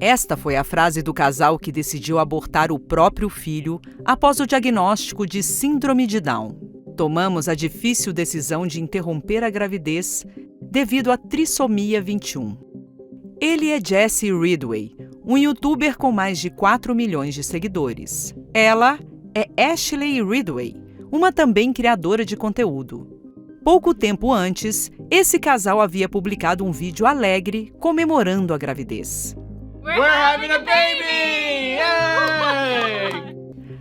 Esta foi a frase do casal que decidiu abortar o próprio filho após o diagnóstico de síndrome de Down. Tomamos a difícil decisão de interromper a gravidez devido à trissomia 21. Ele é Jessie Ridway, um youtuber com mais de 4 milhões de seguidores. Ela é Ashley Ridway, uma também criadora de conteúdo. Pouco tempo antes, esse casal havia publicado um vídeo alegre comemorando a gravidez. We're having a baby! Yay!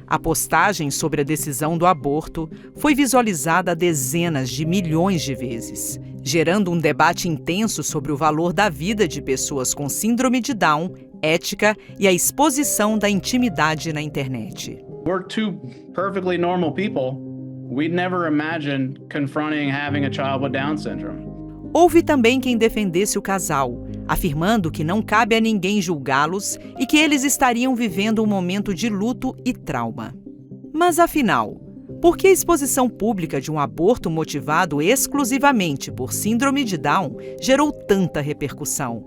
A postagem sobre a decisão do aborto foi visualizada dezenas de milhões de vezes, gerando um debate intenso sobre o valor da vida de pessoas com síndrome de Down, ética e a exposição da intimidade na internet. We're two perfectly normal people. We'd never imagined confronting having a child with Down syndrome. Houve também quem defendesse o casal, afirmando que não cabe a ninguém julgá-los e que eles estariam vivendo um momento de luto e trauma. Mas afinal, por que a exposição pública de um aborto motivado exclusivamente por síndrome de Down gerou tanta repercussão?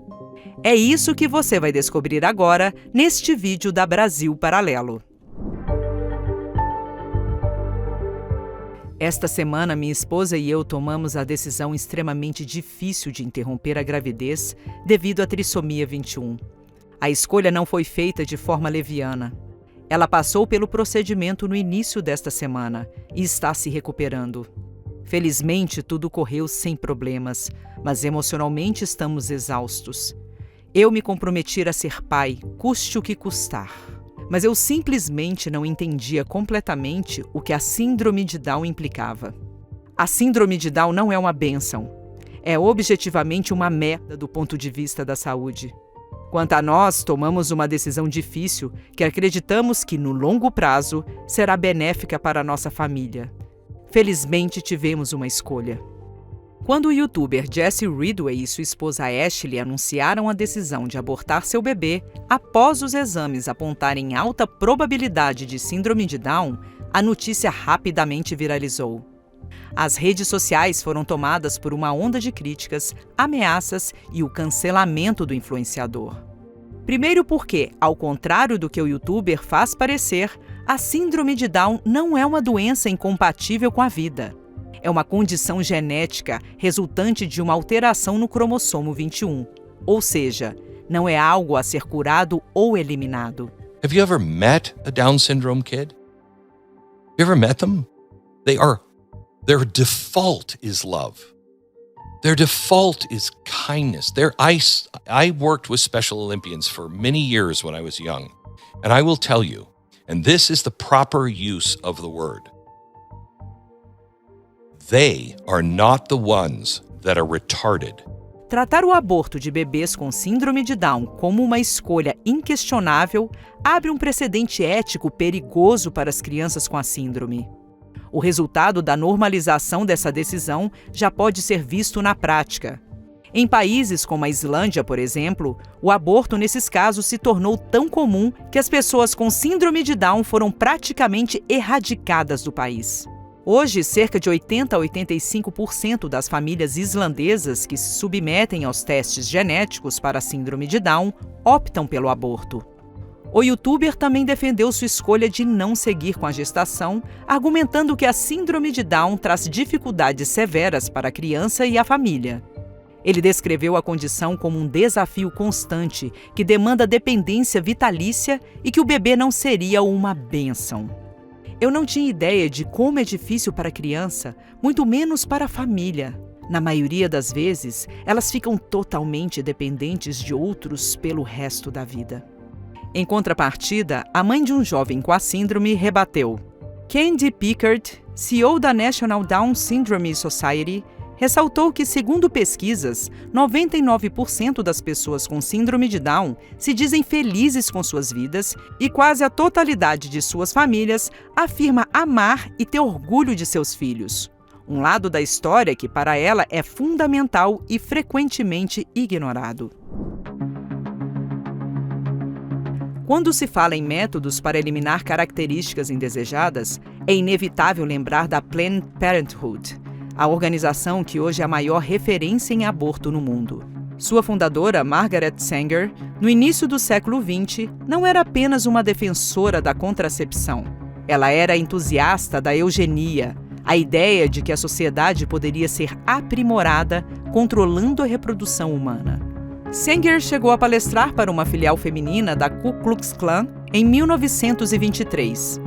É isso que você vai descobrir agora neste vídeo da Brasil Paralelo. Esta semana, minha esposa e eu tomamos a decisão extremamente difícil de interromper a gravidez devido à trissomia 21. A escolha não foi feita de forma leviana. Ela passou pelo procedimento no início desta semana e está se recuperando. Felizmente, tudo correu sem problemas, mas emocionalmente estamos exaustos. Eu me comprometi a ser pai, custe o que custar. Mas eu simplesmente não entendia completamente o que a síndrome de Down implicava. A síndrome de Down não é uma bênção. É objetivamente uma merda do ponto de vista da saúde. Quanto a nós, tomamos uma decisão difícil que acreditamos que, no longo prazo, será benéfica para a nossa família. Felizmente, tivemos uma escolha. Quando o youtuber Jessie Ridway e sua esposa Ashley anunciaram a decisão de abortar seu bebê após os exames apontarem alta probabilidade de síndrome de Down, a notícia rapidamente viralizou. As redes sociais foram tomadas por uma onda de críticas, ameaças e o cancelamento do influenciador. Primeiro porque, ao contrário do que o youtuber faz parecer, a síndrome de Down não é uma doença incompatível com a vida. É uma condição genética resultante de uma alteração no cromossomo 21, ou seja, não é algo a ser curado ou eliminado. Have you ever met a Down syndrome kid? You ever met them? Their default is love. Their default is kindness. I worked with Special Olympians for many years when I was young, and I will tell you, and this is the proper use of the word, they are not the ones that are retarded. Tratar o aborto de bebês com síndrome de Down como uma escolha inquestionável abre um precedente ético perigoso para as crianças com a síndrome. O resultado da normalização dessa decisão já pode ser visto na prática. Em países como a Islândia, por exemplo, o aborto nesses casos se tornou tão comum que as pessoas com síndrome de Down foram praticamente erradicadas do país. Hoje, cerca de 80 a 85% das famílias islandesas que se submetem aos testes genéticos para a síndrome de Down optam pelo aborto. O youtuber também defendeu sua escolha de não seguir com a gestação, argumentando que a síndrome de Down traz dificuldades severas para a criança e a família. Ele descreveu a condição como um desafio constante que demanda dependência vitalícia e que o bebê não seria uma bênção. Eu não tinha ideia de como é difícil para a criança, muito menos para a família. Na maioria das vezes, elas ficam totalmente dependentes de outros pelo resto da vida. Em contrapartida, a mãe de um jovem com a síndrome rebateu. Candy Pickard, CEO da National Down Syndrome Society, ressaltou que, segundo pesquisas, 99% das pessoas com síndrome de Down se dizem felizes com suas vidas e quase a totalidade de suas famílias afirma amar e ter orgulho de seus filhos. Um lado da história que, para ela, é fundamental e frequentemente ignorado. Quando se fala em métodos para eliminar características indesejadas, é inevitável lembrar da Planned Parenthood, a organização que hoje é a maior referência em aborto no mundo. Sua fundadora, Margaret Sanger, No início do século XX, não era apenas uma defensora da contracepção. Ela era entusiasta da eugenia, a ideia de que a sociedade poderia ser aprimorada controlando a reprodução humana. Sanger chegou a palestrar para uma filial feminina da Ku Klux Klan em 1923.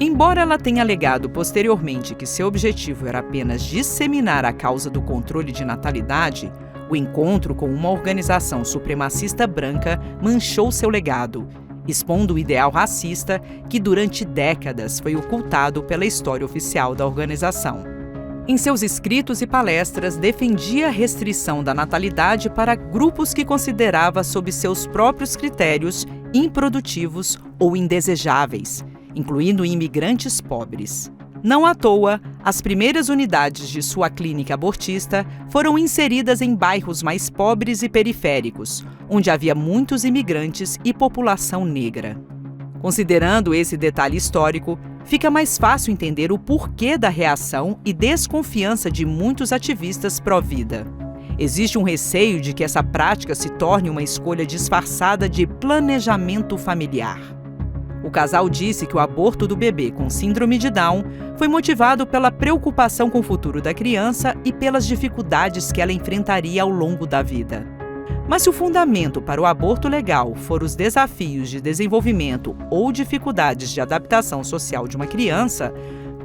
Embora ela tenha alegado posteriormente que seu objetivo era apenas disseminar a causa do controle de natalidade, o encontro com uma organização supremacista branca manchou seu legado, expondo o ideal racista que durante décadas foi ocultado pela história oficial da organização. Em seus escritos e palestras, defendia a restrição da natalidade para grupos que considerava, sob seus próprios critérios, improdutivos ou indesejáveis, incluindo imigrantes pobres. Não à toa, as primeiras unidades de sua clínica abortista foram inseridas em bairros mais pobres e periféricos, onde havia muitos imigrantes e população negra. Considerando esse detalhe histórico, fica mais fácil entender o porquê da reação e desconfiança de muitos ativistas pró-vida. Existe um receio de que essa prática se torne uma escolha disfarçada de planejamento familiar. O casal disse que o aborto do bebê com síndrome de Down foi motivado pela preocupação com o futuro da criança e pelas dificuldades que ela enfrentaria ao longo da vida. Mas se o fundamento para o aborto legal for os desafios de desenvolvimento ou dificuldades de adaptação social de uma criança,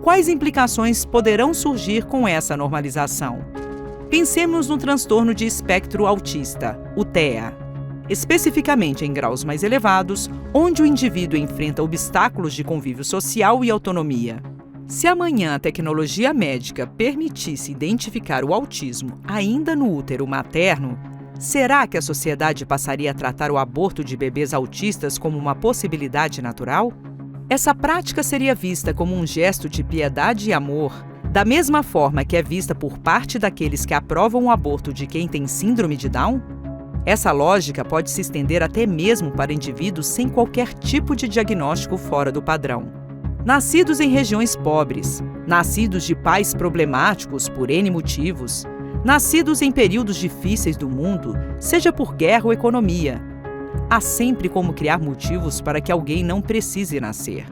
quais implicações poderão surgir com essa normalização? Pensemos no transtorno de espectro autista, o TEA. Especificamente em graus mais elevados, onde o indivíduo enfrenta obstáculos de convívio social e autonomia. Se amanhã a tecnologia médica permitisse identificar o autismo ainda no útero materno, será que a sociedade passaria a tratar o aborto de bebês autistas como uma possibilidade natural? Essa prática seria vista como um gesto de piedade e amor, da mesma forma que é vista por parte daqueles que aprovam o aborto de quem tem síndrome de Down? Essa lógica pode se estender até mesmo para indivíduos sem qualquer tipo de diagnóstico fora do padrão. Nascidos em regiões pobres, nascidos de pais problemáticos por N motivos, nascidos em períodos difíceis do mundo, seja por guerra ou economia. Há sempre como criar motivos para que alguém não precise nascer.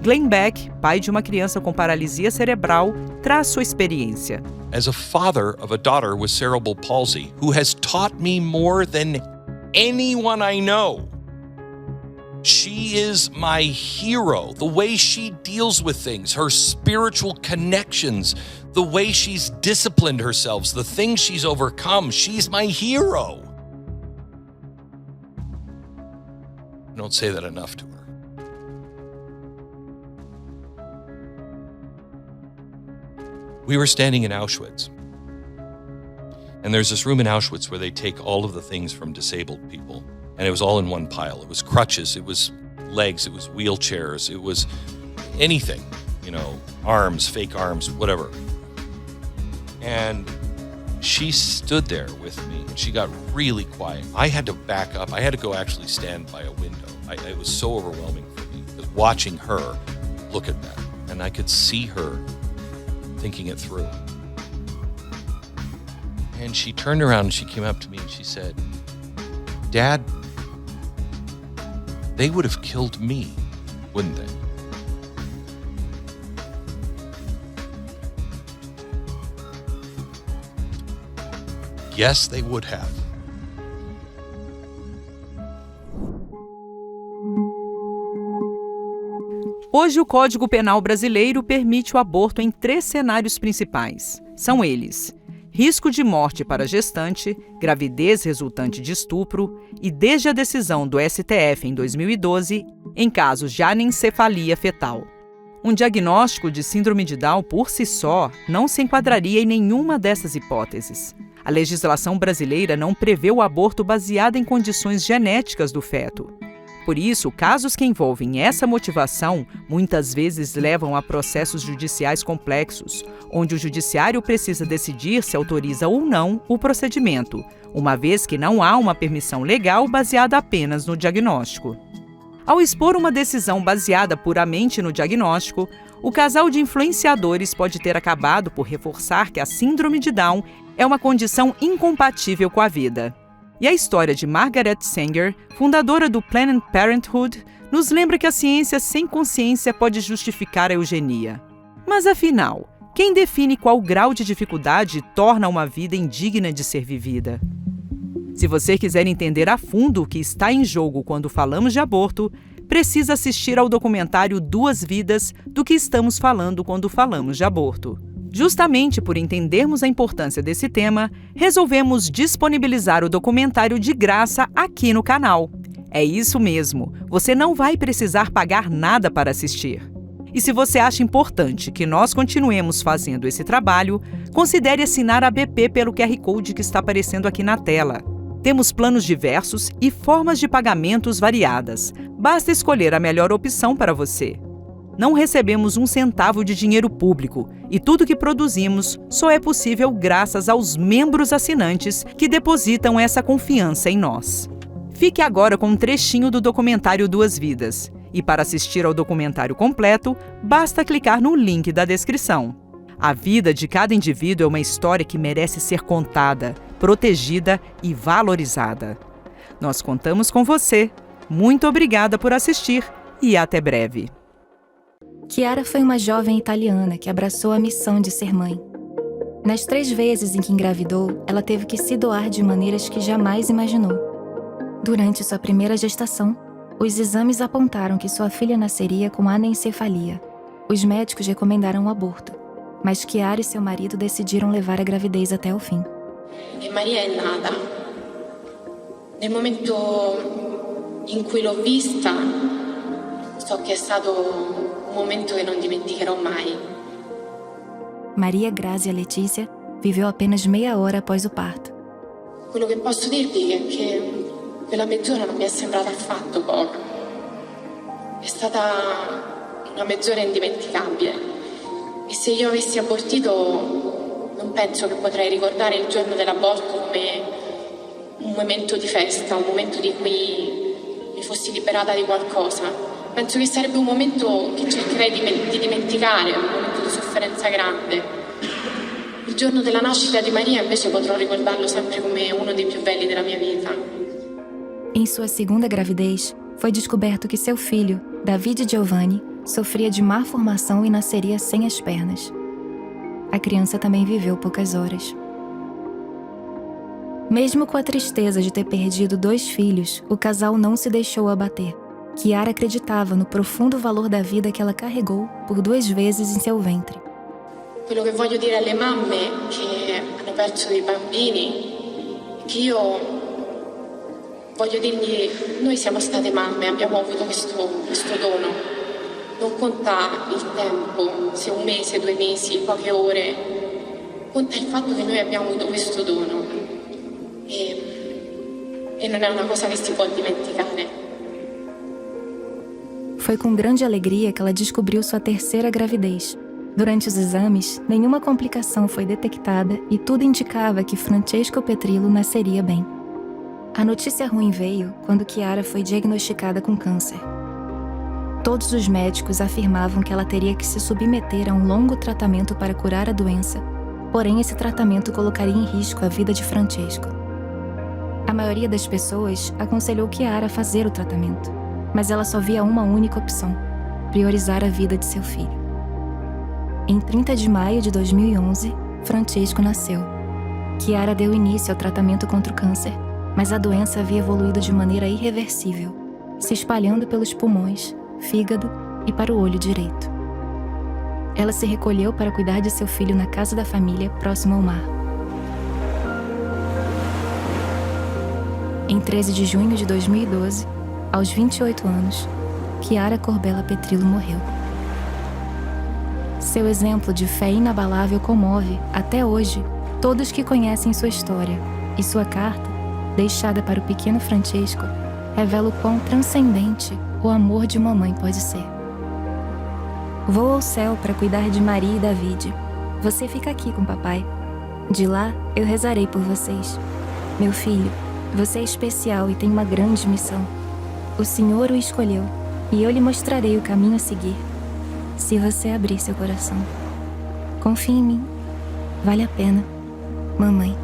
Glenn Beck, pai de uma criança com paralisia cerebral, traz sua experiência. As a father of a daughter with cerebral palsy who has taught me more than anyone I know, she is my hero. The way she deals with things, her spiritual connections, the way she's disciplined herself, the things she's overcome, she's my hero. I don't say that enough to her. We were standing in Auschwitz. And there's this room in Auschwitz where they take all of the things from disabled people. And it was all in one pile. It was crutches, it was legs, it was wheelchairs, it was anything, arms, fake arms, whatever. And she stood there with me and she got really quiet. I had to back up. I had to go actually stand by a window. It was so overwhelming for me because watching her look at that, and I could see her thinking it through. And she turned around and she came up to me and she said, "Dad, they would have killed me, wouldn't they?" Yes, they would have. Hoje, o Código Penal brasileiro permite o aborto em 3 cenários principais. São eles: risco de morte para gestante, gravidez resultante de estupro e, desde a decisão do STF em 2012, em casos de anencefalia fetal. Um diagnóstico de síndrome de Down por si só não se enquadraria em nenhuma dessas hipóteses. A legislação brasileira não prevê o aborto baseado em condições genéticas do feto. Por isso, casos que envolvem essa motivação muitas vezes levam a processos judiciais complexos, onde o judiciário precisa decidir se autoriza ou não o procedimento, uma vez que não há uma permissão legal baseada apenas no diagnóstico. Ao expor uma decisão baseada puramente no diagnóstico, o casal de influenciadores pode ter acabado por reforçar que a síndrome de Down é uma condição incompatível com a vida. E a história de Margaret Sanger, fundadora do Planned Parenthood, nos lembra que a ciência sem consciência pode justificar a eugenia. Mas afinal, quem define qual grau de dificuldade torna uma vida indigna de ser vivida? Se você quiser entender a fundo o que está em jogo quando falamos de aborto, precisa assistir ao documentário 2 Vidas do que estamos falando quando falamos de aborto. Justamente por entendermos a importância desse tema, resolvemos disponibilizar o documentário de graça aqui no canal. É isso mesmo, você não vai precisar pagar nada para assistir. E se você acha importante que nós continuemos fazendo esse trabalho, considere assinar a BP pelo QR Code que está aparecendo aqui na tela. Temos planos diversos e formas de pagamentos variadas. Basta escolher a melhor opção para você. Não recebemos um centavo de dinheiro público e tudo que produzimos só é possível graças aos membros assinantes que depositam essa confiança em nós. Fique agora com um trechinho do documentário 2 Vidas. E para assistir ao documentário completo, basta clicar no link da descrição. A vida de cada indivíduo é uma história que merece ser contada, protegida e valorizada. Nós contamos com você. Muito obrigada por assistir e até breve. Chiara foi uma jovem italiana que abraçou a missão de ser mãe. Nas 3 vezes em que engravidou, ela teve que se doar de maneiras que jamais imaginou. Durante sua primeira gestação, os exames apontaram que sua filha nasceria com anencefalia. Os médicos recomendaram o aborto, mas Chiara e seu marido decidiram levar a gravidez até o fim. E Maria è nata. Nel momento in cui l'ho vista, so che è stato un momento che non dimenticherò mai. Maria Grazia Letícia viveu apenas meia hora após o parto. Quello che posso dirvi è che quella mezz'ora non mi è sembrata affatto poco. È stata una mezz'ora indimenticabile. E se io avessi abortito, non penso che potrei ricordare il giorno dell'aborto come un momento di festa, un momento di cui mi fossi liberata di qualcosa. Penso che sarebbe un momento che cercherei di dimenticare, un momento di sofferenza grande. Il giorno della nascita di Maria invece potrò ricordarlo sempre come uno dei più belli della mia vita. Em sua segunda gravidez, foi descoberto que seu filho, David Giovanni, sofria de má formação e nasceria sem as pernas. A criança também viveu poucas horas. Mesmo com a tristeza de ter perdido 2 filhos, o casal não se deixou abater. Chiara acreditava no profundo valor da vida que ela carregou por 2 vezes em seu ventre. Quello che voglio dire alle mamme che hanno perso dei bambini è che io voglio dirgli, noi siamo state mamme, abbiamo avuto questo dono. Non conta il tempo, se 1 mese, 2 mesi, poche ore. Conta il fatto che noi abbiamo avuto questo dono. E non è una cosa che si può dimenticare. Foi com grande alegria que ela descobriu sua terceira gravidez. Durante os exames, nenhuma complicação foi detectada e tudo indicava que Francesco Petrillo nasceria bem. A notícia ruim veio quando Chiara foi diagnosticada com câncer. Todos os médicos afirmavam que ela teria que se submeter a um longo tratamento para curar a doença, porém esse tratamento colocaria em risco a vida de Francesco. A maioria das pessoas aconselhou Chiara a fazer o tratamento, mas ela só via uma única opção: priorizar a vida de seu filho. Em 30 de maio de 2011, Francesco nasceu. Chiara deu início ao tratamento contra o câncer, mas a doença havia evoluído de maneira irreversível, se espalhando pelos pulmões, fígado e para o olho direito. Ela se recolheu para cuidar de seu filho na casa da família, próximo ao mar. Em 13 de junho de 2012, aos 28 anos, Chiara Corbella Petrillo morreu. Seu exemplo de fé inabalável comove, até hoje, todos que conhecem sua história, e sua carta, deixada para o pequeno Francesco, revela o quão transcendente o amor de uma mãe pode ser. Vou ao céu para cuidar de Maria e David. Você fica aqui com papai. De lá, eu rezarei por vocês. Meu filho, você é especial e tem uma grande missão. O Senhor o escolheu, e eu lhe mostrarei o caminho a seguir, se você abrir seu coração. Confie em mim. Vale a pena, mamãe.